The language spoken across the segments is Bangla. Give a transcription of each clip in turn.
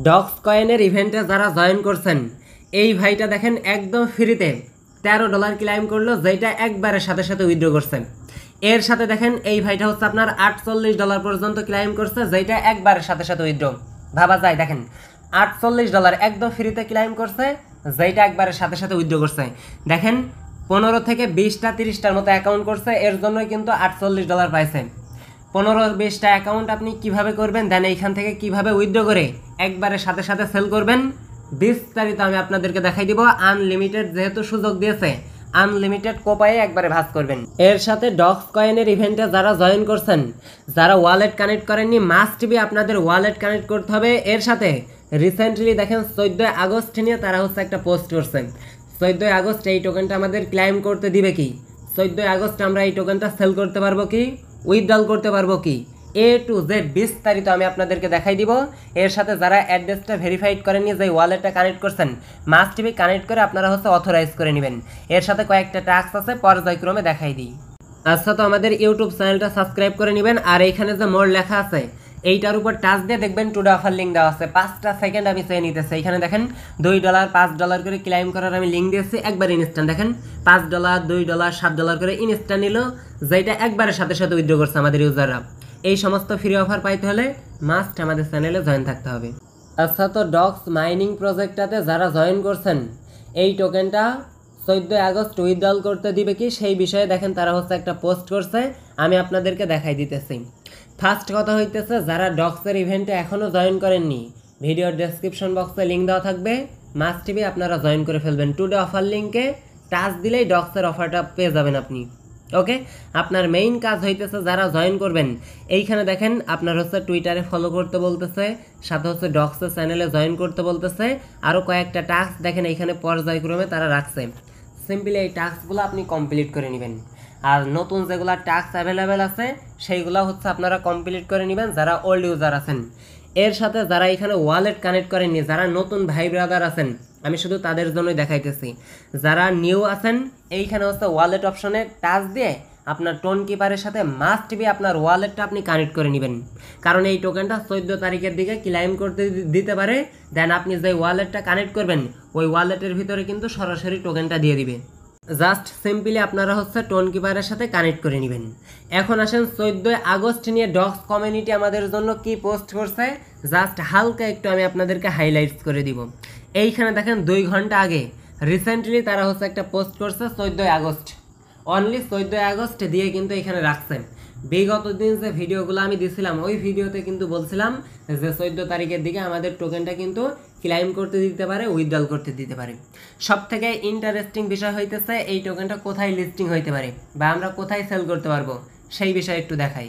ডক্স কয়েনের ইভেন্টে যারা জয়েন করছেন এই ভাইটা দেখেন একদম ফ্রিতে $13 ক্লাইম করলো, যেটা একবারের সাথে সাথে উইথড্র করছেন। এর সাথে দেখেন এই ভাইটা হচ্ছে আপনার $48 পর্যন্ত ক্লাইম করছে, যেটা একবারের সাথে সাথে উইথড্র। ভাবা যায়, দেখেন $48 একদম ফ্রিতে ক্লাইম করছে, যেটা একবারের সাথে সাথে উইথড্র করছে। দেখেন 15 থেকে 20টা 30টার মতো অ্যাকাউন্ট করছে, এর জন্যই কিন্তু $48 পাইছে। 15-20টা অ্যাকাউন্ট আপনি কিভাবে করবেন, দেন এইখান থেকে কিভাবে উইথড্র করে একবারে সাথে সাথে সেল করবেন, বিস্তারিত আমি আপনাদেরকে দেখাই দিব। আনলিমিটেড যেহেতু সুযোগ দিয়েছে, আনলিমিটেড কোপায়ে একবারে ভাজ করবেন। এর সাথে ডক্স কয়েনের ইভেন্টে যারা জয়েন করছেন, যারা ওয়ালেট কানেক্ট করেননি, মাস্ট বি আপনাদের ওয়ালেট কানেক্ট করতে হবে। এর সাথে রিসেন্টলি দেখেন 14 আগস্ট নিয়ে তারা হচ্ছে একটা পোস্ট করছে। 14 আগস্ট এই টোকেনটা আমাদের ক্লাইম করতে দিবে কি, 14 আগস্ট আমরা এই টোকেনটা সেল করতে পারবো কি, উইথড্রল করতে পারবো কি, A to Z বিস্তারিত আমি আপনাদেরকে দেখাই দিব। এর সাথে যারা অ্যাড্রেসটা ভেরিফাইড করেননি, যে ওয়ালেটটা কানেক্ট করছেন, মাস্ট বি কানেক্ট করে আপনারা হচ্ছে অথরাইজ করে নেবেন। এর সাথে কয়েকটা টাস্ক আছে, পর্যায়ক্রমে দেখাই দিই। আচ্ছা, তো আমাদের ইউটিউব চ্যানেলটা সাবস্ক্রাইব করে নেবেন, আর এইখানে যে মোর লেখা আছে এইটার উপর টাচ দিয়ে দেখবেন টুডে অফার লিঙ্ক দেওয়া আছে। 5টা সেকেন্ড আমি চেয়ে নিতেছি। এইখানে দেখেন $2 $5 করে ক্লাইম করার আমি লিঙ্ক দিয়েছি, একবার ইনস্ট্যান্ট। দেখেন $5 $2 $7 করে ইনস্ট্যান্ট নিল, যেটা একবারের সাথে সাথে উইথড্র করছে আমাদের ইউজাররা। এই সমস্ত ফ্রি অফার পাইতে হলে মাস্ট আমাদের চ্যানেলে জয়েন থাকতে হবে। আচ্ছা, তো ডক্স মাইনিং প্রজেক্টটাতে যারা জয়েন করছেন, এই টোকেনটা 14 আগস্ট উইথড্রল করতে দিবে কি, সেই বিষয়ে দেখেন তারা হচ্ছে একটা পোস্ট করছে, আমি আপনাদেরকে দেখাই দিতেছি। ফার্স্ট কথা হইতেছে, যারা ডক্সের ইভেন্টে এখনও জয়েন করেননি, ভিডিওর ডেসক্রিপশন বক্সে লিঙ্ক দেওয়া থাকবে, মাস্ট বি আপনারা জয়েন করে ফেলবেন। টুডে অফার লিঙ্কে টাচ দিলেই ডক্সের অফারটা পেয়ে যাবেন আপনি। ওকে, আপনার মেইন কাজ হইতেছে যারা জয়েন করবেন, এইখানে দেখেন আপনার হচ্ছে টুইটারে ফলো করতে বলতেছে, সাথে হচ্ছে ডক্সের চ্যানেলে জয়েন করতে বলতেছে, আরও কয়েকটা টাস্ক দেখেন এইখানে পর্যায়ক্রমে তারা রাখছে। সিম্পলি এই টাস্কগুলো আপনি কমপ্লিট করে নেবেন। আর নতুন যেগুলো টাস্ক অ্যাভেলেবেল আছে সেইগুলো হচ্ছে আপনারা কমপ্লিট করে নেবেন যারা ওল্ড ইউজার আছেন। এর সাথে যারা এখানে ওয়ালেট কানেক্ট করেননি, যারা নতুন ভাই ব্রাদার আছেন, আমি শুধু তাদের জন্যই দেখাইতেছি। যারা নিউ আছেন, এইখানে হচ্ছে ওয়ালেট অপশনে টাচ দিয়ে আপনার টোন কিপারের সাথে মাস্ট বি আপনার ওয়ালেটটা আপনি কানেক্ট করে নেবেন, কারণ এই টোকেনটা 14 তারিখের দিকে ক্লাইম করতে দিতে পারে। দেন আপনি যে ওয়ালেটটা কানেক্ট করবেন, ওই ওয়ালেটের ভিতরে কিন্তু সরাসরি টোকেনটা দিয়ে দিবে। জাস্ট সিম্পলি আপনারা হচ্ছে টোন কিপারের সাথে কানেক্ট করে নেবেন। এখন আসেন 14 আগস্ট নিয়ে ডক্স কমিউনিটি আমাদের জন্য কি পোস্ট করছে, জাস্ট হালকা একটু আমি আপনাদেরকে হাইলাইটস করে দিব। এইখানে দেখেন 2 ঘন্টা আগে রিসেন্টলি তারা হচ্ছে একটা পোস্ট করছে 14 আগস্ট, অনলি 14 আগস্ট দিয়ে কিন্তু এখানে রাখছেন। বিগত দিন যে ভিডিওগুলো আমি দিছিলাম, ওই ভিডিওতে কিন্তু বলছিলাম যে 14 তারিখের দিকে আমাদের টোকেনটা কিন্তু ক্লাইম করতে দিতে পারে, উইথড্রল করতে দিতে পারে। সব থেকে ইন্টারেস্টিং বিষয় হইতেছে এই টোকেনটা কোথায় লিস্টিং হইতে পারে বা আমরা কোথায় সেল করতে পারবো, সেই বিষয়ে একটু দেখাই।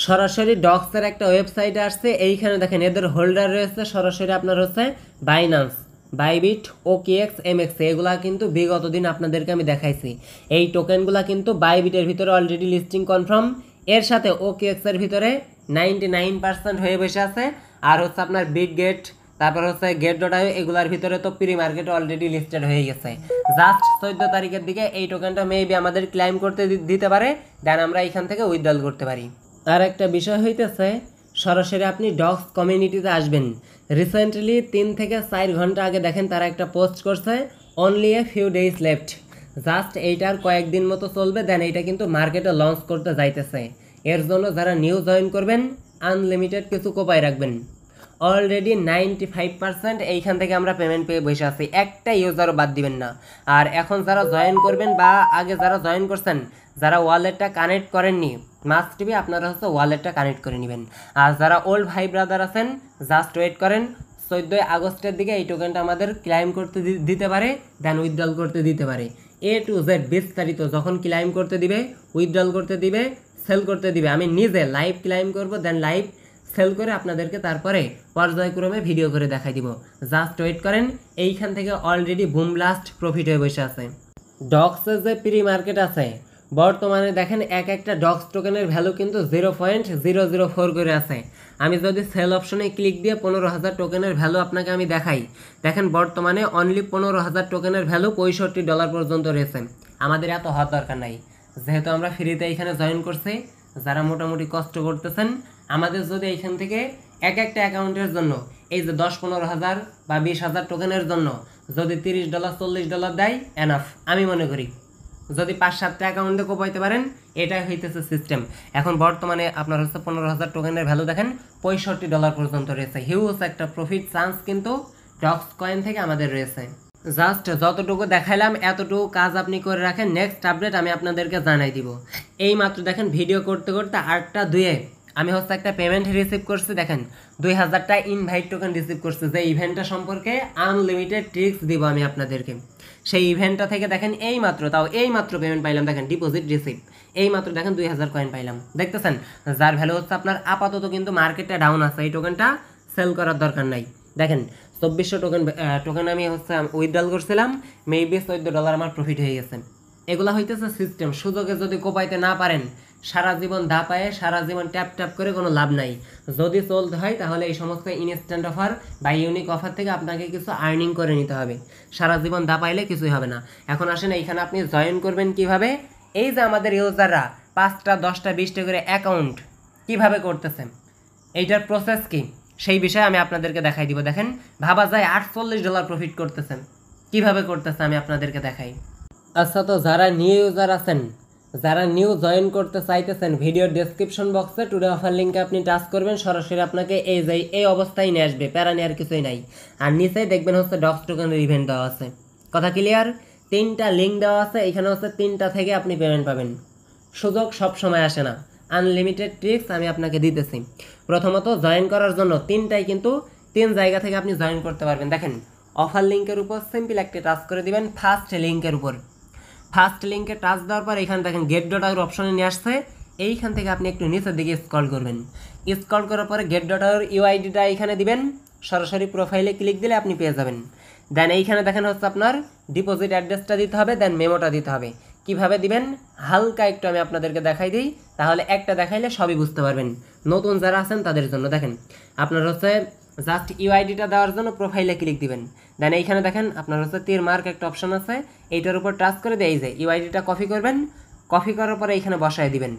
সরাসরি ডক্সের একটা ওয়েবসাইট আসছে, এইখানে দেখেন এদের হোল্ডার রয়েছে সরাসরি আপনার হচ্ছে বাইন্যান্স, বাইবিট, OKX, MX, এগুলা কিন্তু বিগত দিন আপনাদেরকে আমি দেখাইছি। এই টোকেনগুলা কিন্তু বাইবিটের ভিতরে অলরেডি লিস্টিং কনফার্ম, এর সাথে OKX এর ভিতরে 99% হয়ে বসে আছে, আর হচ্ছে আপনার বিটগেট, তারপর হচ্ছে গেট.io, এগুলার ভিতরে তো প্রি মার্কেটে অলরেডি লিস্টেড হয়ে গেছে। জাস্ট 14 তারিখের দিকে এই টোকেনটা মেবি আমাদের ক্লাইম করতে দিতে পারে, দেন আমরা এখান থেকে উইথড্রল করতে পারি। আর একটা বিষয় হইতেছে, সরাসরি আপনি ডক্স কমিউনিটিতে আসবেন। রিসেন্টলি 3 থেকে 4 ঘন্টা আগে দেখেন তারা একটা পোস্ট করছে, only a few days left, just এইটার কয়েকদিন মতো চলবে, দেন এইটা কিন্তু মার্কেটে লঞ্চ করতে যাইতেছে। এর জন্য যারা নিউ জয়েন করবেন, আনলিমিটেড কিছু কোপায় রাখবেন। অলরেডি 95% এইখান থেকে আমরা পেমেন্ট পেয়ে বসে আছি, একটা ইউজারও বাদ দিবেন না। আর এখন যারা জয়েন করবেন বা আগে যারা জয়েন করছেন, যারা ওয়ালেটটা কানেক্ট করেননি, মাস্ট বি আপনারা হচ্ছে ওয়ালেটটা কানেক্ট করে নেবেন। আর যারা ওল্ড ভাই ব্রাদার আছেন, জাস্ট ওয়েট করেন, 14 আগস্টের দিকে এই টোকেনটা আমাদের ক্লাইম করতে দিতে পারে, দেন উইথড্রল করতে দিতে পারে। A to Z বিস্তারিত যখন ক্লাইম করতে দিবে, উইথড্রল করতে দিবে, সেল করতে দিবে, আমি নিজে লাইভ ক্লাইম করব, দেন লাইভ সেল করে আপনাদেরকে তারপরে পর্যায়ক্রমে ভিডিও করে দেখাই দিব। জাস্ট ওয়েট করেন, এইখান থেকে অলরেডি বুম ব্লাস্ট প্রফিট হয়ে বসে আছে। ডক্সের যে প্রি মার্কেট আছে, বর্তমানে দেখেন এক একটা ডক্স টোকেনের ভ্যালু কিন্তু 0.004 করে আছে। আমি যদি সেল অপশনে ক্লিক দিয়ে 15,000 টোকেনের ভ্যালু আপনাকে আমি দেখাই, দেখেন বর্তমানে অনলি 15,000 টোকেনের ভ্যালু $65 পর্যন্ত রয়েছে। আমাদের এত হওয়ার দরকার নাই, যেহেতু আমরা ফ্রিতে এখানে জয়েন করছি। যারা মোটামুটি কষ্ট করতেছেন, আমাদের যদি এইখান থেকে এক একটা অ্যাকাউন্টের জন্য এই যে 10-15 হাজার বা 20,000 টোকেনের জন্য যদি $30 $40 দেয় এনাফ আমি মনে করি। যদি 5-7টা অ্যাকাউন্টে কোপাইতে পারেন এটাই হইতেছে সিস্টেম। এখন বর্তমানে আপনার হচ্ছে 15,000 টোকেনের ভ্যালু দেখেন $65 পর্যন্ত রয়েছে। হিউজ একটা প্রফিট চান্স কিন্তু ডক্স কয়েন থেকে আমাদের রয়েছে। জাস্ট যতটুকু দেখাইলাম এতটুকু কাজ আপনি করে রাখেন, নেক্সট আপডেট আমি আপনাদেরকে জানাই দিব। এই মাত্র দেখেন ভিডিও করতে করতে 8টা 2-এ আমি হচ্ছে একটা পেমেন্ট রিসিভ করছি, দেখেন 2000টা ইনভাইট টোকেন রিসিভ করছি। যে ইভেন্টটা সম্পর্কে আনলিমিটেড ট্রিক্স দিব আমি আপনাদেরকে, সেই ইভেন্টটা থেকে দেখেন এই মাত্র পেমেন্ট পাইলাম, দেখেন ডিপোজিট রিসিভ এই মাত্র দেখেন 2000 কয়েন পাইলাম, দেখতেছেন। যার ভ্যালু হচ্ছে আপনার আপাতত কিন্তু মার্কেটটা ডাউন আছে, এই টোকেনটা সেল করার দরকার নাই। দেখেন 2400 টোকেন আমি হচ্ছে উইথড্রল করছিলাম, মেবি $14 আমার প্রফিট হয়ে গেছে। এগুলা হইতেছে সিস্টেম। সুযোগে যদি কোপাইতে না পারেন সারা জীবন দাপায়ে সারা জীবন ট্যাপ ট্যাপ করে কোনো লাভ নাই। যদি চলতে হয় তাহলে এই সমস্ত ইনস্ট্যান্ট অফার বা ইউনিক অফার থেকে আপনাকে কিছু আর্নিং করে নিতে হবে। সারা জীবন দাপাইলে কিছুই হবে না। এখন আসেন এইখানে আপনি জয়েন করবেন কিভাবে। এই যে আমাদের ইউজাররা 5টা 10টা 20টা করে অ্যাকাউন্ট কিভাবে করতেছেন, এইটার প্রসেস কি সেই বিষয়ে আমি আপনাদেরকে দেখাই দিব। দেখেন ভাবা যায় $48 প্রফিট করতেছেন, কিভাবে করতেছে আমি আপনাদেরকে দেখাই। আচ্ছা, তো যারা নিউ ইউজার আছেন, যারা নিউ জয়েন করতে চাইতেছেন, ভিডিওর ডেসক্রিপশন বক্সে টুডে অফার লিঙ্কে আপনি টাচ করবেন, সরাসরি আপনাকে এই অবস্থায় নিয়ে আসবে, প্যারা নেওয়ার কিছুই নাই। আর নিচেই দেখবেন হচ্ছে ডক্স টোকেনের ইভেন্ট দেওয়া আছে। কথা ক্লিয়ার? 3টা লিঙ্ক দেওয়া আছে, এখানে হচ্ছে 3টা থেকে আপনি পেমেন্ট পাবেন। সুযোগ সব সময় আসে না, আনলিমিটেড ট্রিক্স আমি আপনাকে দিতেছি। প্রথমত জয়েন করার জন্য 3টাই কিন্তু 3 জায়গা থেকে আপনি জয়েন করতে পারবেন। দেখেন অফার লিঙ্কের উপর সিম্পল একটা টাচ করে দিবেন, ফার্স্ট লিঙ্কের উপর। ফার্স্ট লিঙ্কে টাচ দেওয়ার পর এখানে দেখেন গেট ডট আওয়ার অপশনে নিয়ে আসছে। এইখান থেকে আপনি একটু নিচের দিকে স্ক্রল করবেন। স্ক্রল করার পরে গেট ডট আওয়ার ইউআইডিটা এখানে দিবেন, সরাসরি প্রোফাইলে ক্লিক দিলে আপনি পেয়ে যাবেন। দেন এইখানে দেখেন হচ্ছে আপনার ডিপোজিট অ্যাড্রেসটা দিতে হবে, দেন মেমোটা দিতে হবে। কিভাবে দিবেন হালকা একটু আমি আপনাদেরকে দেখাই দিই, তাহলে একটা দেখাইলে সবই বুঝতে পারবেন। নতুন যারা আছেন তাদের জন্য দেখেন আপনার হচ্ছে জাস্ট ইউআইডিটা দেওয়ার জন্য প্রোফাইলে ক্লিক দিবেন। দেন এইখানে দেখেন আপনার হচ্ছে তীর মার্ক একটা অপশন আছে, এইটার উপর টাচ করে দিয়ে এই যে ইউআইডিটা কপি করবেন, কপি করার পরে এইখানে বসায় দিবেন।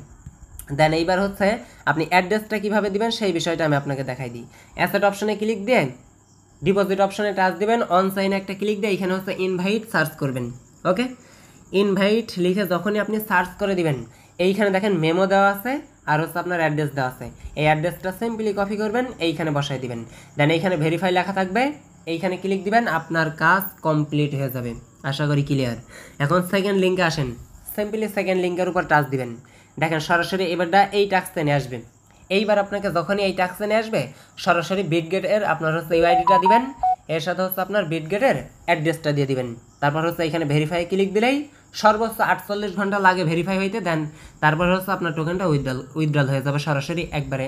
দেন এইবার হচ্ছে আপনি অ্যাড্রেসটা কীভাবে দিবেন সেই বিষয়টা আমি আপনাকে দেখাই দিই। অ্যাসেট অপশনে ক্লিক দিয়ে ডিপোজিট অপশনে টাচ দিবেন, অন সাইনে একটা ক্লিক দিয়ে এখানে হচ্ছে ইনভাইট সার্চ করবেন। ওকে, ইনভাইট লিখে যখনই আপনি সার্চ করে দিবেন এইখানে দেখেন মেমো দেওয়া আছে আর হচ্ছে আপনার অ্যাড্রেস দেওয়া আছে। এই অ্যাড্রেসটা সিম্পলি কপি করবেন, এইখানে বসাই দিবেন। দেন এইখানে ভেরিফাই লেখা থাকবে, এইখানে ক্লিক দিবেন, আপনার কাজ কমপ্লিট হয়ে যাবে। আশা করি ক্লিয়ার। এখন সেকেন্ড লিঙ্কে আসেন, সিম্পলি সেকেন্ড লিঙ্কের উপর টাচ দিবেন। দেখেন সরাসরি এবারটা এই টাস্কে নিয়ে আসবে। এইবার আপনাকে যখনই এই টাস্কে নিয়ে আসবে সরাসরি বিটগেটের আপনার হচ্ছে ইউআইডিটা দিবেন, এর সাথে হচ্ছে আপনার বিটগেটের অ্যাড্রেসটা দিয়ে দিবেন। তারপর হচ্ছে এখানে ভেরিফাই ক্লিক দিলেই সর্বোচ্চ 48 ঘন্টা লাগে ভেরিফাই হইতে। দেন তারপর হচ্ছে আপনার টোকেনটা উইথড্রল হয়ে যাবে সরাসরি একবারে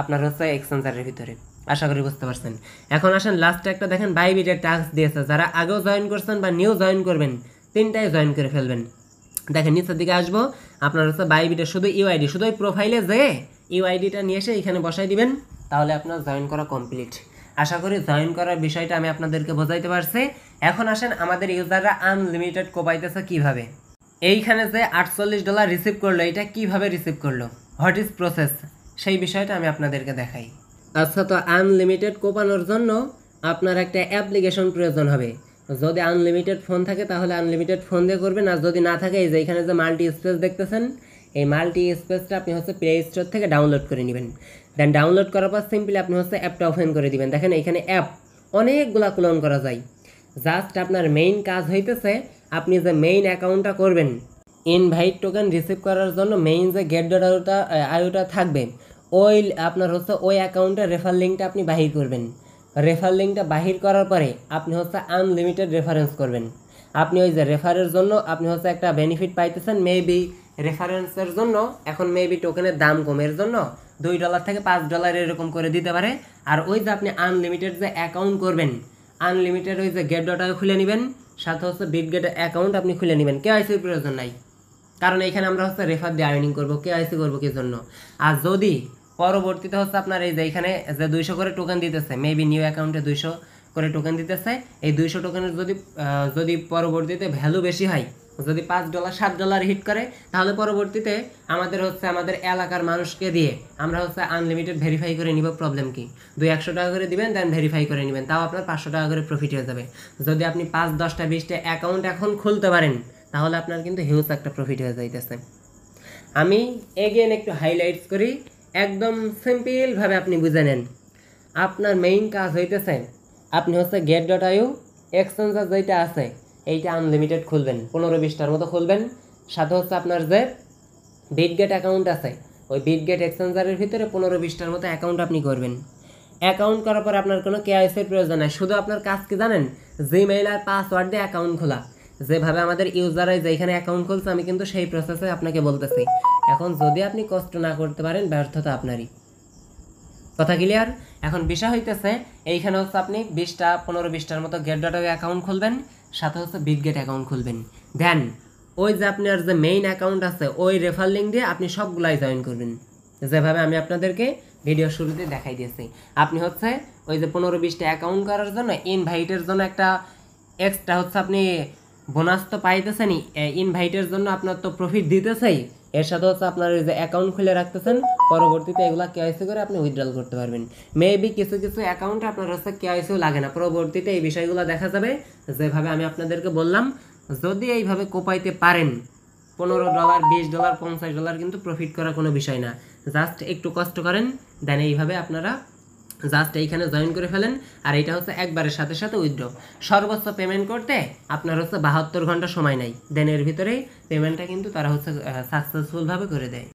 আপনার হচ্ছে এক্সচেঞ্জারের ভিতরে। আশা করি বুঝতে পারছেন। এখন আসেন লাস্টে একটা দেখেন বাইবিটের টাস্ক দিয়েছে, যারা আগেও জয়েন করছেন বা নিউ জয়েন করবেন 3টাই জয়েন করে ফেলবেন। দেখেন নিচের দিকে আসবো, আপনার হচ্ছে বাইবিটের শুধু ইউআইডি, শুধু ওই প্রোফাইলে যে ইউআইডিটা নিয়ে এসে এখানে বসাই দিবেন, তাহলে আপনার জয়েন করা কমপ্লিট। আশা করি জয়েন করার বিষয়টা আমি আপনাদেরকে বোঝাইতে পারছি। এখন আসেন আমাদের ইউজাররা আনলিমিটেড কোপাইতেছে কিভাবে। এইখানে যে $48 রিসিভ করলো, এটা কিভাবে রিসিভ করলো, হোয়াট ইজ প্রসেস, সেই বিষয়টা আমি আপনাদেরকে দেখাই। আচ্ছা, তো আনলিমিটেড কোপানোর জন্য আপনার একটা অ্যাপ্লিকেশন প্রয়োজন হবে। যদি আনলিমিটেড ফোন থাকে তাহলে আনলিমিটেড ফোন দিয়ে করবেন, আর যদি না থাকে এই যে এখানে যে মাল্টি স্পেস দেখতেছেন, এই মাল্টি স্পেসটা আপনি হচ্ছে প্লে স্টোর থেকে ডাউনলোড করে নেবেন। দেন ডাউনলোড করার পর সিম্পলি আপনি হচ্ছে অ্যাপটা ওপেন করে দিবেন। দেখেন এখানে অ্যাপ অনেকগুলা ক্লোন করা যায়। জাস্ট আপনার মেইন কাজ হইতেছে আপনি যে মেইন অ্যাকাউন্টটা করবেন, ইনভাইট টোকেন রিসিভ করার জন্য মেইন যে গেট ডট আইওটা থাকবে, ওই আপনার হচ্ছে ওই অ্যাকাউন্টের রেফার লিঙ্কটা আপনি বাহির করবেন। রেফার লিঙ্কটা বাহির করার পরে আপনি হচ্ছে আনলিমিটেড রেফারেন্স করবেন। আপনি ওই যে রেফারের জন্য আপনি হচ্ছে একটা বেনিফিট পাইতেছেন, মেবি রেফারেন্সের জন্য এখন মেবি টোকেনের দাম কমের জন্য $2 থেকে $5 এরকম করে দিতে পারে। আর ওই যে আপনি আনলিমিটেড যে অ্যাকাউন্ট করবেন, আনলিমিটেড ওই যে গেট ডট আইও খুলে নেবেন, সাথে হচ্ছে বিটগেট অ্যাকাউন্ট আপনি খুলে নেবেন। কেওয়াইসির প্রয়োজন নাই, কারণ এখানে আমরা হচ্ছে রেফার দিয়ে আর্নিং করবো, কেওয়াইসি করবো কি জন্য। আর যদি পরবর্তীতে হচ্ছে আপনার এই যে এখানে যে 200 করে টোকেন দিতেছে, মেবি নিউ অ্যাকাউন্টে 200 করে টোকেন দিতেছে, এই 200 টোকেনের যদি পরবর্তীতে ভ্যালু বেশি হয়, যদি $5 $7 হিট করে তাহলে পরবর্তীতে আমাদের এলাকার মানুষকে দিয়ে আমরা আনলিমিটেড ভেরিফাই করে নিব। প্রবলেম কি, 200-100 টাকা করে দিবেন, দেন ভেরিফাই করে নেবেন, তাও আপনার 500 টাকা করে প্রফিট হয়ে যাবে। যদি আপনি 5-10-20টা অ্যাকাউন্ট এখন খুলতে পারেন তাহলে আপনার কিন্তু হিউজ একটা প্রফিট হয়ে যাইতেছে। আমি এগেন একটু হাইলাইটস করি, একদম সিম্পলভাবে আপনি বুঝে নেন। আপনার মেইন কাজ হইতেছে আপনি get.io এক্সচেঞ্জার যেটা আছে এইটা আনলিমিটেড খুলবেন, 15-20টার মতো খুলবেন। সাথে আপনার যে বিটগেট অ্যাকাউন্ট আছে ওই বিটগেট এক্সচেঞ্জারের ভিতরে 15-20টার মতো অ্যাকাউন্ট আপনি করবেন। অ্যাকাউন্ট করার পর আপনার কোনো কেওয়াইসির প্রয়োজন নাই, শুধু আপনার কাজ কি জানেন, জিমেইল আর পাসওয়ার্ড দিয়ে অ্যাকাউন্ট খোলা। যেভাবে আমাদের ইউজাররা যেখানে অ্যাকাউন্ট খুলছে আমি কিন্তু সেই প্রসেসে আপনাকে বলতেছি। এখন যদি আপনি কষ্ট না করতে পারেন ব্যর্থতা আপনারই। কথা ক্লিয়ার? এখন বিষয় হইতেছে এইখানে আপনি 15-20টার মতো get.io অ্যাকাউন্ট খুলবেন, সাথে বিটগেট অ্যাকাউন্ট খুলবেন। দেন ওই যে আপনার যে মেইন অ্যাকাউন্ট আছে ওই রেফার লিঙ্ক দিয়ে আপনি সবগুলাই জয়েন করবেন, যেভাবে আমি আপনাদেরকে ভিডিও শুরুতে দেখাই দিয়েছি। আপনি ওই যে 15-20টা অ্যাকাউন্ট করার জন্য ইনভাইটের জন্য একটা এক্সট্রা আপনি বোনাস তো পাইতেছেনই, ইনভাইটের জন্য আপনার তো প্রফিট দিতেছেই, এর সাথে আপনার ওই যে অ্যাকাউন্ট খুলে রাখতেছেন, পরবর্তীতে এগুলা কেওয়াইসি করে আপনি উইথড্রল করতে পারবেন। মেবি কিছু কিছু অ্যাকাউন্টে আপনার কেওয়াইসিও লাগে না, পরবর্তীতে এই বিষয়গুলো দেখা যাবে যেভাবে আমি আপনাদেরকে বললাম। যদি এইভাবে কোপাইতে পারেন $15, $20, $50 কিন্তু প্রফিট করার কোনো বিষয় না, জাস্ট একটু কষ্ট করেন, দেন এইভাবে আপনারা জাস্ট এইখানে জয়েন করে ফেলেন। আর এইটা একবারের সাথে সাথে উইথড্র। সর্বোচ্চ পেমেন্ট করতে আপনার 72 ঘন্টা সময় নাই, দেন এর ভিতরেই পেমেন্টটা কিন্তু তারা সাকসেসফুলভাবে করে দেয়।